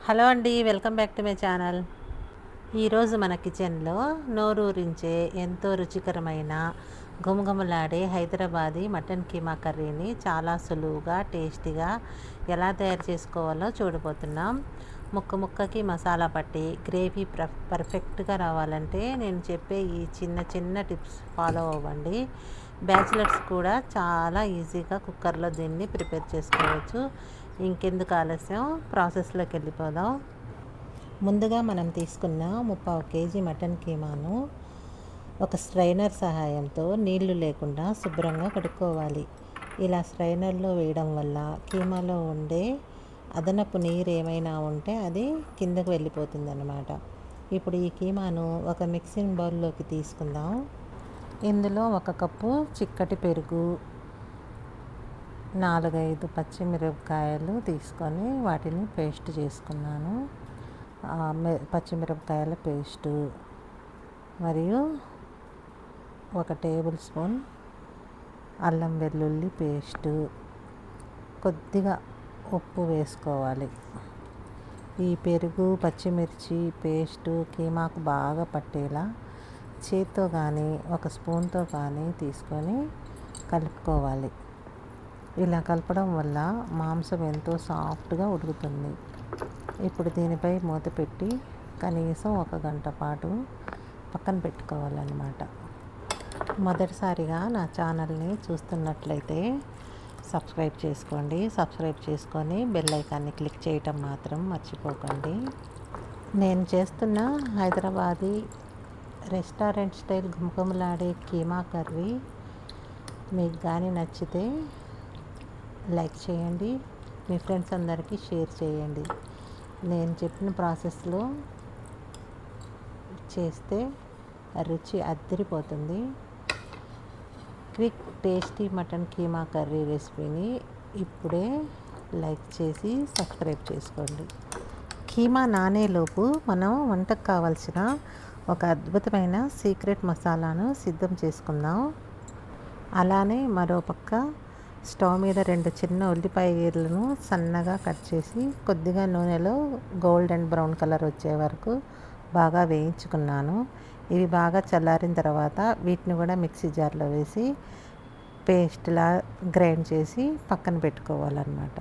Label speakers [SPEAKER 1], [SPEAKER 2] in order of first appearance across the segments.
[SPEAKER 1] Hello అండి, welcome back to my channel. ఈరోజు మన కిచెన్లో నోరూరించే ఎంతో రుచికరమైన గుమగుమలాడే హైదరాబాదీ మటన్ కీమా కర్రీని చాలా సులువుగా టేస్టీగా ఎలా తయారు చేసుకోవాలో చూడబోతున్నాం. ముక్క ముక్కకి మసాలా పట్టి గ్రేవీ పర్ఫెక్ట్గా రావాలంటే నేను చెప్పే ఈ చిన్న చిన్న టిప్స్ ఫాలో అవ్వండి. బ్యాచిలర్స్ కూడా చాలా ఈజీగా కుక్కర్లో దీన్ని ప్రిపేర్ చేసుకోవచ్చు. ఇంకెందుకు ఆలస్యం, ప్రాసెస్లోకి వెళ్ళిపోదాం. ముందుగా మనం తీసుకున్న 3/4 కేజీ మటన్ కీమాను ఒక స్ట్రైనర్ సహాయంతో నీళ్లు లేకుండా శుభ్రంగా కడుక్కోవాలి. ఇలా స్ట్రైనర్లో వేయడం వల్ల కీమాలో ఉండే అదనపు నీరు ఏమైనా ఉంటే అది కిందకు వెళ్ళిపోతుందన్నమాట. ఇప్పుడు ఈ కీమాను ఒక మిక్సింగ్ బౌల్లోకి తీసుకుందాం. ఇందులో 1 కప్పు చిక్కటి పెరుగు, 4-5 పచ్చిమిరపకాయలు తీసుకొని వాటిని పేస్ట్ చేసుకున్నాను. పచ్చిమిరపకాయల పేస్టు మరియు 1 టేబుల్ స్పూన్ అల్లం వెల్లుల్లి పేస్టు, కొద్దిగా ఉప్పు వేసుకోవాలి. ఈ పెరుగు పచ్చిమిర్చి పేస్టు కీమాకు బాగా పట్టేలా చేత్తో కానీ ఒక స్పూన్తో కానీ తీసుకొని కలుపుకోవాలి. ఇలా కలపడం వల్ల మాంసం ఎంతో సాఫ్ట్గా ఉడుకుతుంది. ఇప్పుడు దీనిపై మూత పెట్టి కనీసం 1 గంట పాటు పక్కన పెట్టుకోవాలన్నమాట. మొదటిసారిగా నా ఛానల్ని చూస్తున్నట్లయితే సబ్స్క్రైబ్ చేసుకోండి. సబ్స్క్రైబ్ చేసుకొని బెల్ ఐకాన్ని క్లిక్ చేయటం మాత్రం మర్చిపోకండి. నేను చేస్తున్న హైదరాబాదీ రెస్టారెంట్ స్టైల్ గుమగుమలాడే కీమా కర్రీ మీకు కానీ నచ్చితే లైక్ చేయండి, మీ ఫ్రెండ్స్ అందరికీ షేర్ చేయండి. నేను చెప్పిన ప్రాసెస్లో చేస్తే రుచి అద్దరిపోతుంది. Quick tasty mutton keema curry రెసిపీని ఇప్పుడే లైక్ చేసి సబ్స్క్రైబ్ చేసుకోండి. కీమా నానేలోపు మనం వంటకు కావాల్సిన ఒక అద్భుతమైన సీక్రెట్ మసాలాను సిద్ధం చేసుకుందాం. అలానే మరోపక్క స్టవ్ మీద 2 చిన్న ఉల్లిపాయలను సన్నగా కట్ చేసి కొద్దిగా నూనెలో గోల్డ్ అండ్ బ్రౌన్ కలర్ వచ్చే వరకు బాగా వేయించుకున్నాను. ఇవి బాగా చల్లారిన తర్వాత వీటిని కూడా మిక్సీ జార్లో వేసి పేస్ట్లా గ్రైండ్ చేసి పక్కన పెట్టుకోవాలన్నమాట.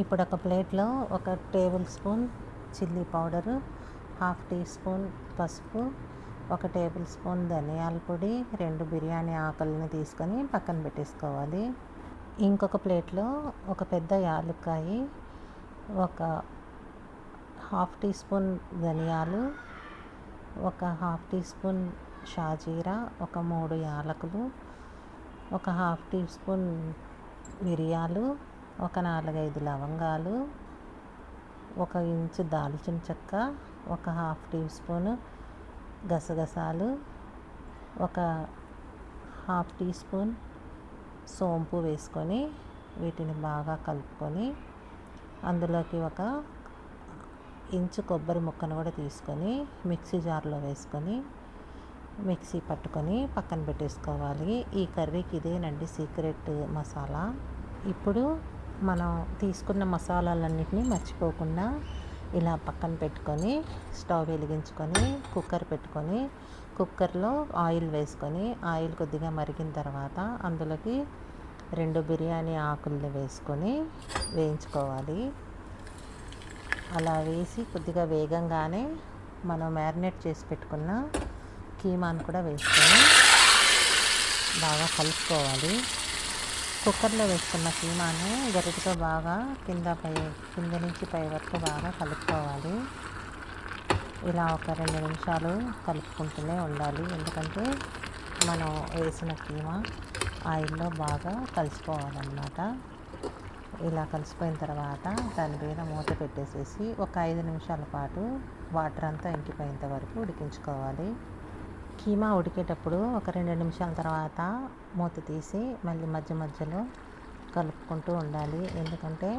[SPEAKER 1] ఇప్పుడు ఒక ప్లేట్లో 1 tablespoon chilli powder, 1/2 teaspoon పసుపు, 1 టేబుల్ స్పూన్ ధనియాల పొడి, 2 బిర్యానీ ఆకులను తీసుకొని పక్కన పెట్టేసుకోవాలి. ఇంకొక ప్లేట్లో ఒక పెద్ద యాలక్కాయ, 1/2 టీ స్పూన్ ధనియాలు, 1/2 టీ స్పూన్ షాజీరా, 3 యాలకులు, 1/2 టీ స్పూన్ మిరియాలు, 4-5 లవంగాలు, 1 ఇంచు దాల్చిన చెక్క, 1/2 టీ స్పూన్ గసగసాలు, 1/2 టీ స్పూన్ సోంపు వేసుకొని వీటిని బాగా కలుపుకొని అందులోకి 1 ఇంచు కొబ్బరి ముక్కను కూడా తీసుకొని మిక్సీ జార్లో వేసుకొని మిక్సీ పట్టుకొని పక్కన పెట్టేసుకోవాలి. ఈ కర్రీకి ఇదేనండి సీక్రెట్ మసాలా. ఇప్పుడు మనం తీసుకున్న మసాలాలన్నింటినీ మర్చిపోకుండా ఇలా పక్కన పెట్టుకొని స్టవ్ వెలిగించుకొని కుక్కర్ పెట్టుకొని కుక్కర్లో ఆయిల్ వేసుకొని ఆయిల్ కొద్దిగా మరిగిన తర్వాత అందులోకి 2 బిర్యానీ ఆకులను వేసుకొని వేయించుకోవాలి. అలా వేసి కొద్దిగా వేగంగానే మనం మ్యారినేట్ చేసి పెట్టుకున్న కీమాను కూడా వేసుకొని బాగా కలుపుకోవాలి. కుక్కర్లో వేసుకున్న కీమాను గరిటెతో బాగా కింద నుంచి పై వరకు బాగా కలుపుకోవాలి. ఇలా ఒక 2 నిమిషాలు కలుపుకుంటూనే ఉండాలి, ఎందుకంటే మనం వేసిన కీమా ఆయిల్లో బాగా కలిసిపోవాలన్నమాట. ఇలా కలిసిపోయిన తర్వాత దాని మీద మూత పెట్టేసేసి ఒక 5 నిమిషాల పాటు వాటర్ అంతా ఇంకిపోయేంత వరకు ఉడికించుకోవాలి. కీమా ఉడికేటప్పుడు ఒక 2 నిమిషాల తర్వాత మూత తీసి మళ్ళీ మధ్య మధ్యలో కలుపుకుంటూ ఉండాలి, ఎందుకంటే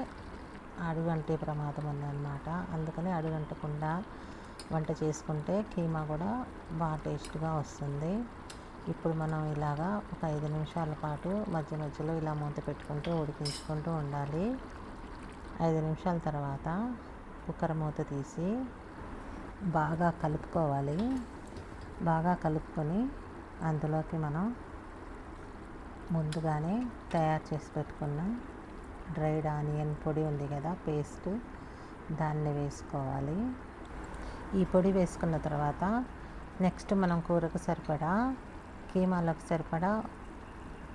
[SPEAKER 1] అడుగంటే ప్రమాదం ఉందన్నమాట. అందుకని అడుగంటకుండా వంట చేసుకుంటే కీమా కూడా బాగా టేస్ట్గా వస్తుంది. ఇప్పుడు మనం ఇలాగా ఒక 5 నిమిషాల పాటు మధ్య మధ్యలో ఇలా మూత పెట్టుకుంటూ ఉడికించుకుంటూ ఉండాలి. 5 నిమిషాల తర్వాత కుక్కర్ మూత తీసి బాగా కలుపుకోవాలి. బాగా కలుపుకొని అందులోకి మనం ముందుగానే తయారు చేసి పెట్టుకున్న డ్రైడ్ ఆనియన్ పొడి ఉంది కదా, పేస్ట్, దాన్ని వేసుకోవాలి. ఈ పొడి వేసుకున్న తర్వాత నెక్స్ట్ మనం కూరకు సరిపడా, కీమాలకు సరిపడా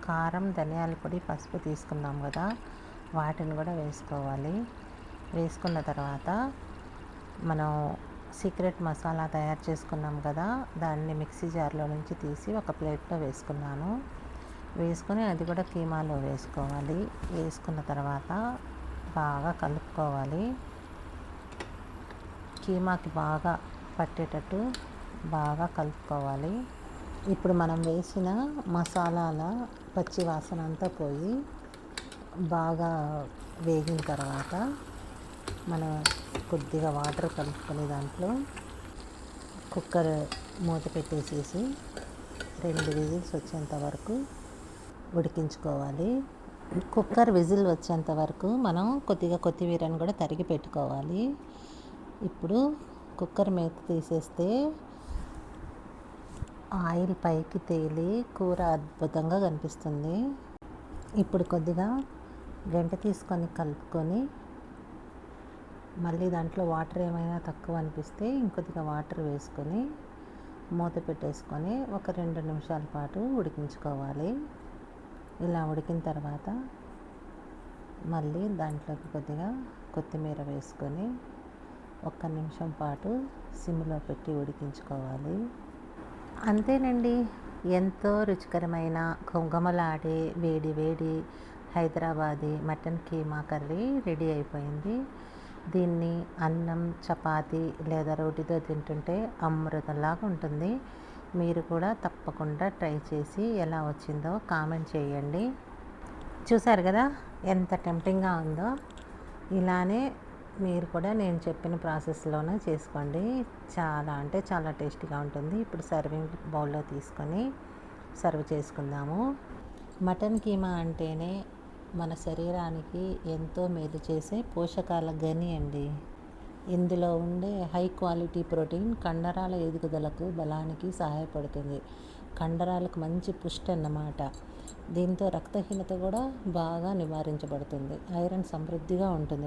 [SPEAKER 1] కారం, ధనియాల పొడి, పసుపు తీసుకున్నాం కదా, వాటిని కూడా వేసుకోవాలి. వేసుకున్న తర్వాత మనం సీక్రెట్ మసాలా తయారు చేసుకున్నాం కదా, దాన్ని మిక్సీ జార్లో నుంచి తీసి ఒక ప్లేట్లో వేసుకున్నాను. వేసుకొని అది కూడా కీమాలో వేసుకోవాలి. వేసుకున్న తర్వాత బాగా కలుపుకోవాలి. కీమాకి బాగా పట్టేటట్టు బాగా కలుపుకోవాలి. ఇప్పుడు మనం వేసిన మసాలాల పచ్చి వాసన అంతా పోయి బాగా వేగిన తర్వాత మనం కొద్దిగా వాటర్ కలుపుకొని దాంట్లో కుక్కర్ మూత పెట్టేసేసి 2 విజిల్స్ వచ్చేంత వరకు ఉడికించుకోవాలి. కుక్కర్ విజిల్ వచ్చేంత వరకు మనం కొద్దిగా కొత్తిమీరను కూడా తరిగి పెట్టుకోవాలి. ఇప్పుడు కుక్కర్ మూత తీసేస్తే ఆయిల్ పైకి తేలి కూర అద్భుతంగా కనిపిస్తుంది. ఇప్పుడు కొద్దిగా గంటె తీసుకొని కలుపుకొని మళ్ళీ దాంట్లో వాటర్ ఏమైనా తక్కువ అనిపిస్తే ఇంకొద్దిగా వాటర్ వేసుకొని మూత పెట్టేసుకొని ఒక 2 నిమిషాల పాటు ఉడికించుకోవాలి. ఇలా ఉడికిన తర్వాత మళ్ళీ దాంట్లోకి కొద్దిగా కొత్తిమీర వేసుకొని 1 నిమిషం పాటు సిమ్లో పెట్టి ఉడికించుకోవాలి. అంతేనండి, ఎంతో రుచికరమైన ఘుమఘుమలాడే వేడి వేడి Hyderabadi mutton keema curry ready అయిపోయింది. దీన్ని అన్నం, చపాతీ లేదా రోటితో తింటుంటే అమృతంలాగా ఉంటుంది. మీరు కూడా తప్పకుండా ట్రై చేసి ఎలా వచ్చిందో కామెంట్ చేయండి. చూసారు కదా ఎంత టెంప్టింగ్గా ఉందో. ఇలానే మీరు కూడా నేను చెప్పిన ప్రాసెస్లోనే చేసుకోండి. చాలా అంటే చాలా టేస్టీగా ఉంటుంది. ఇప్పుడు సర్వింగ్ బౌల్లో తీసుకొని సర్వ్ చేసుకుందాము. మటన్ కీమా అంటేనే మన శరీరానికి ఎంతో మేలు చేసే పోషకాల గని అండి. ఇందులో ఉండే హై క్వాలిటీ ప్రోటీన్ కండరాల ఎదుగుదలకు, బలానికి సహాయపడుతుంది. కండరాలకు మంచి పుష్టి అన్నమాట. దీంతో రక్తహీనత కూడా బాగా నివారించబడుతుంది. ఐరన్ సమృద్ధిగా ఉంటుంది.